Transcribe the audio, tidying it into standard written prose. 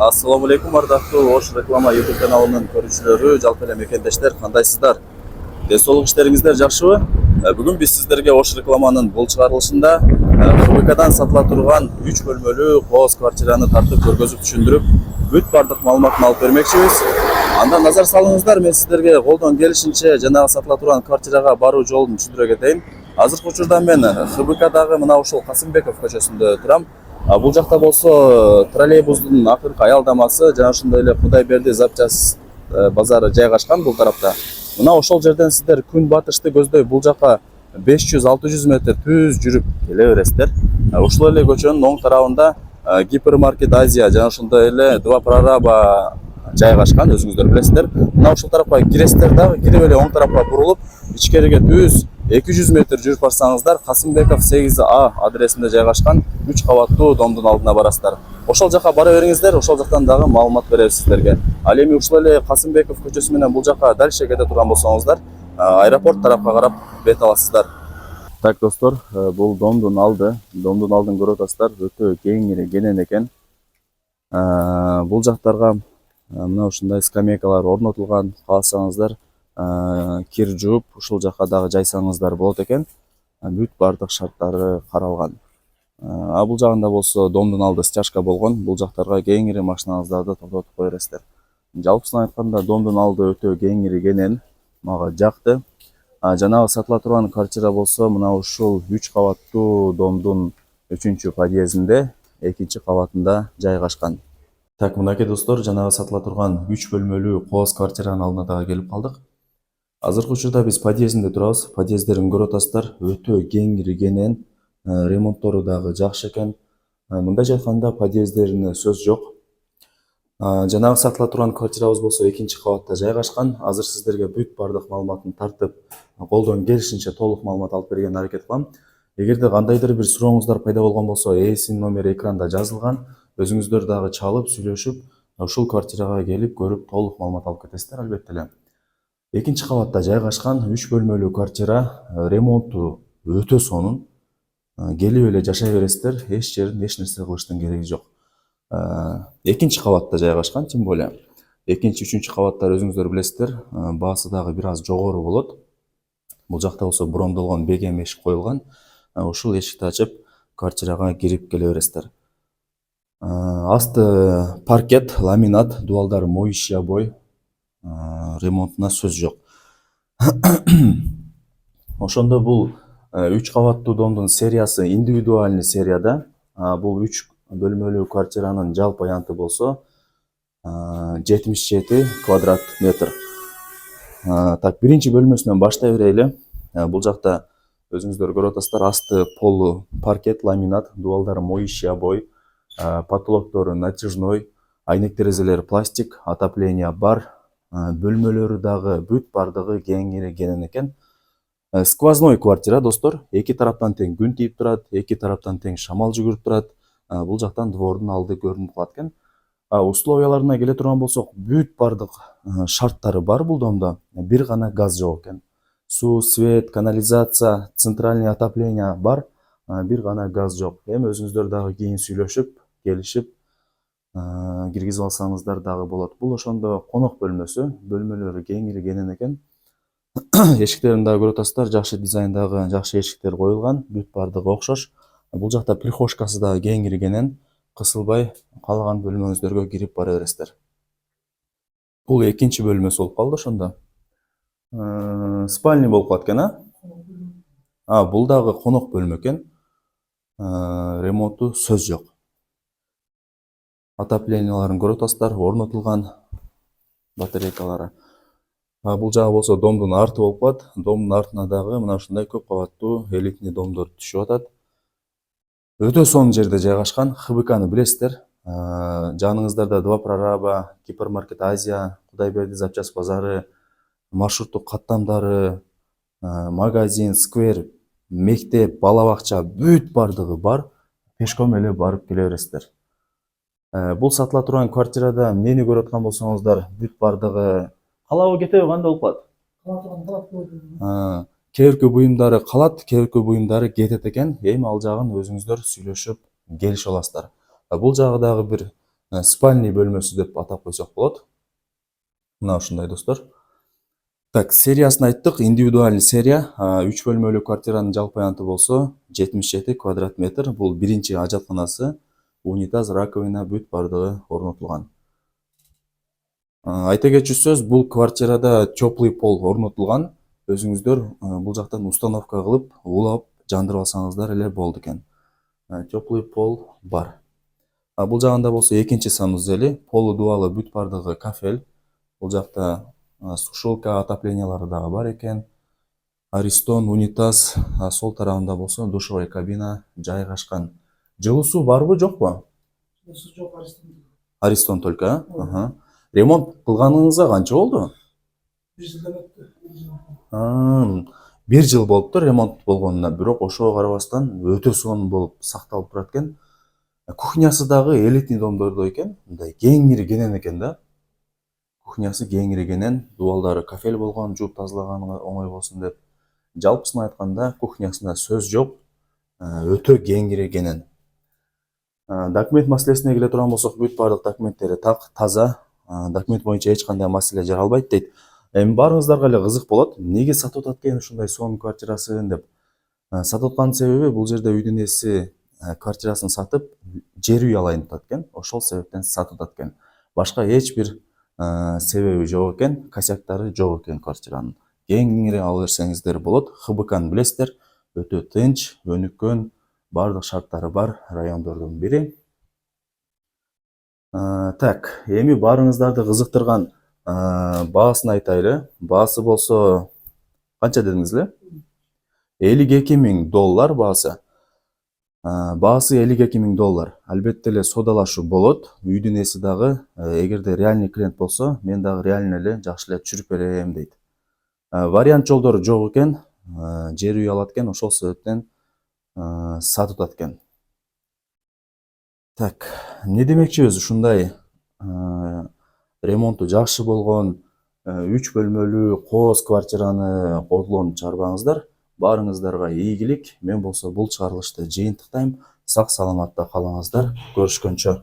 Assalamu alaikum ардактуу Ош реклама YouTube каналынын көрүүчүлөрү, жалпы эле мекендештер, кандайсыздар? Денсаулык иштериңиздер жакшыбы? Бүгүн биз сиздерге Ош рекламанын бул чыгарылышында ХБКдан сатыла турган 3 бөлмөлүү кооз квартираны тартып көргөзүп түшүндүрүп, бүт бардык маалыматын алып бермекчибиз. Анда назар салыңыздар, мен сиздерге колдон келишинче жанагы сатыла турган квартирага баруу жолун түшүндүрө кетейин. Азыркы учурда мен ХБКдагы мына ушул Касымбеков көчөсүндө турам. Бул жакта болсо троллейбустун акыркы аялдамасы жана ошондой эле Кудайберди запчасть базары жайгашкан бул тарапта. Мына ошол жерден сиздер күн батышты көздөй бул жака 500-600 метр түз жүрүп келе бересиздер. Ушул эле көчөнүн оң тарабында гипермаркет Азия жана ошондой эле Два прораба жайгашкан, өзүңүздөр билесиздер. Мына ушул тарапка киресиздер дагы, кирип эле оң тарапка бурулуп, ичкериге түз 200 метр жүрүп барсаңыздар, Касымбеков 8А адресинде жайгашкан 3 кабаттуу домдун алдына барасыздар. Ошол жака бара бериңиздер, ошол жактан дагы маалымат беребиз сиздерге. Ал эми ушул эле Касымбеков көчөсү менен бул жака дальше кете турган болсоңуздар, аэропорт тарапка карап бет аласыздар. Так, достор, бул домдун алдын көрүп атасыздар, өтө кеңири кенен экен. Бул жактарга мына ушундай скамейкалар орнотулган, кааласаңыздар кир жууп ушул жака дагы жайсаңыздар болот экен. Бүт бардык шарттары каралган. Бул жагында болсо домдун алды стяжка болгон. Бул жактарга кеңири машиналарды токтотуп кое бересиздер. Жалпысын айтканда домдун алды өтө кеңири кенен, мага жакты. Жанагы сатыла турган квартира болсо мына ушул 3 кабаттуу домдун 3-чү подъездинде, 2-чи кабатында жайгашкан. Так, мынакей достор, жанагы сатыла турган 3 бөлмөлүү кооз квартиранын алдына дагы келип калдык. Азыркы учурда биз подъездинде турабыз. Подъездерин көрүп атасыздар, өтө кеңири кенен, ремонттору дагы жакшы экен. Мындайча айтканда подъездерине сөз жок. Жанагы сатыла турган квартирабыз болсо 2-чи кабатта жайгашкан. Азыр сиздерге бүт бардык маалыматын тартып, колдон келишинче толук маалымат алып берген аракет кылам. Эгерде кандайдыр бир сурооңуздар пайда болгон болсо, ээсинин номери экранда жазылган. Өзүңүздөр дагы чалып, сүйлөшүп, ушул квартирага келип көрүп толук маалымат алып кетесиздер, албетте эле. 2-чи кабатта жайгашкан 3 бөлмөлүү квартира, ремонту өтө сонун. Келип эле жашай бересиздер, эч жерин эч нерсе кылыштын кереги жок. 2-чи кабатта жайгашкан, тем более 2-чи, 3-чү кабаттар өзүңүздөр билесиздер, баасы дагы бир аз жогору болот. Бул жакта болсо брондолгон бегем эшик коюлган. Ушул эшикти ачып, квартирага кирип келе бересиздер. Асты паркет, ламинат, дубалдары моющий обой, ремонтуна сөз жок. Ошондо бул 3 кабаттуу домдун сериясы индивидуальный серияда. Бул 3 бөлмөлүү квартиранын жалпы аянты болсо 77 квадрат метр. Так, биринчи бөлмөсүнөн баштай берели. Бул жакта өзүңүздөр көрүп атасыздар, асты полу паркет, ламинат, дубалдары моющий обой, потолоктору натяжной, айнек терезелери пластик, отопление бар. Бөлмөлөрү дагы бүт бардыгы кеңири кенен экен. Сквозной квартира, достор. Эки тараптан тең күн тийип турат, эки тараптан тең шамал жүгүрүп турат. Бул жактан двордун алды көрүнүп калат экен. Условияларына келе турган болсок, бүт бардык шарттары бар бул домдо. Бир гана газ жок экен. Суу, свет, канализация, центральный отопление бар, бир гана газ жок. Эми өзүңүздөр дагы кийин сүйлөшүп, келишип киргизип алсаңыздар дагы болот. Бул ошондо конок бөлмөсү, бөлмөлөрү кеңири кенен экен. Эшиктерин дагы көрүп атасыздар, жакшы дизайндагы жакшы эшиктер коюлган, бүт бардыгы окшош. Бул жакта прихожкасы дагы кеңири кенен, кысылбай каалаган бөлмөңүздөргө кирип бара бересиздер. Бул 2-чи бөлмөсү болуп калды ошондо. Спальня болуп калат экен, бул дагы конок бөлмө экен. Ремонту сөз жок. Отопленияларын көрүп атасыздар, орнотулган батарейкалары. Бул жагы болсо домдун арты болуп калат. Домдун артына дагы мына ушундай көп кабаттуу элитный домдор түшүп атат. Өтө сонун жерде жайгашкан. ХБКны билесиздер. Жаныңыздарда Два прораба, гипермаркет Азия, Кудайберди запчасть базары, маршруттук каттамдары, магазин, сквер, мектеп, бала бакча бүт бардыгы бар. Пешком эле барып келе бересиздер. Бул сатыла турган квартирада эмнени көрүп аткан болсоңуздар, бүт бардыгы калабы кетеби, кандай болуп калат? Кээ бирки буюмдары калат, кээ бирки буюмдары кетет экен. Эми ал жагын өзүңүздөр сүйлөшүп келишип аласыздар. Бул жагы дагы бир спальный бөлмөсү деп атап койсок болот. Мына ушундай достор. Так, сериясын айттык. Индивидуальный серия. 3 бөлмөлүү квартиранын жалпы аянты болсо 77 квадрат метр. Бул биринчи ажатканасы, унитаз, раковина, бүт бардыгы орнотулган. Айта кетчү сөз, бул квартирада теплый пол орнотулган. Өзүңүздөр бул жактан установка кылып, улап жандырып алсаңыздар эле болду экен. Теплый пол бар. Бул жагында болсо экинчи санузели, полу дубалы бүт бардыгы кафель. Бул жакта сушилка, отоплениялары дагы бар экен. Аристон, унитаз, сол тарабында болсо душевой кабина жайгашкан. Жылуу суу барбы, жокпу? Жок, Аристон только, Ремонт кылганыңызга канча болду? 1 жылдан өттү. 1 жыл болупту ремонт болгонуна, бирок ошого карабастан өтө сонун болуп сакталып турат экен. Кухнясы дагы элитный домдордо экен, мындай кеңиргенен экен да. Кухнясы кеңиргенен, дубалдары кафель болгон, жууп тазалаганга оңой болсун деп. Жалпысын айтканда, кухнясында сөз жок, өтө кеңиргенен. Документ маселесине келе турган болсок, бүт бардык документтери таза, документ боюнча эч кандай маселе жаралбайт дейт. Эми баарыңыздарга эле кызык болот, эмнеге сатып атат экен ушундай сонун квартирасын деп. Сатып аткан себеби, бул жерде үйдүн ээси квартирасын сатып, жер үй алайын деп атат экен. Ошол себептен сатып атат экен. Башка эч бир себеби жок экен, косяктары жок экен квартиранын. Кеңири ала берсеңиздер болот. ХБКны билесиздер, өтө тынч, өнүккөн, бардык шарттары бар райондордун бири. Так, эми баарыңыздарды кызыктырган баасын айтайлы. Баасы болсо канча дедиңиз эле? $52.000 баасы. Баасы $52.000. Албетте эле содалашуу болот. Үйдүн ээси дагы, эгерде реальный клиент болсо, мен дагы реально эле жакшы эле түшүрүп берем дейт. Вариант жолдору жок экен, жер үй алат экен, ошол себептен сатып атат экен. Так, эмне демекчибиз, ушундай ремонту жакшы болгон 3 бөлмөлүү кооз квартираны колдон чыгарбаңыздар. Баарыңыздарга ийгилик. Мен болсо бул чыгарылышты жыйынтыктайм. Сак саламатта калыңыздар. Көрүшкөнчө.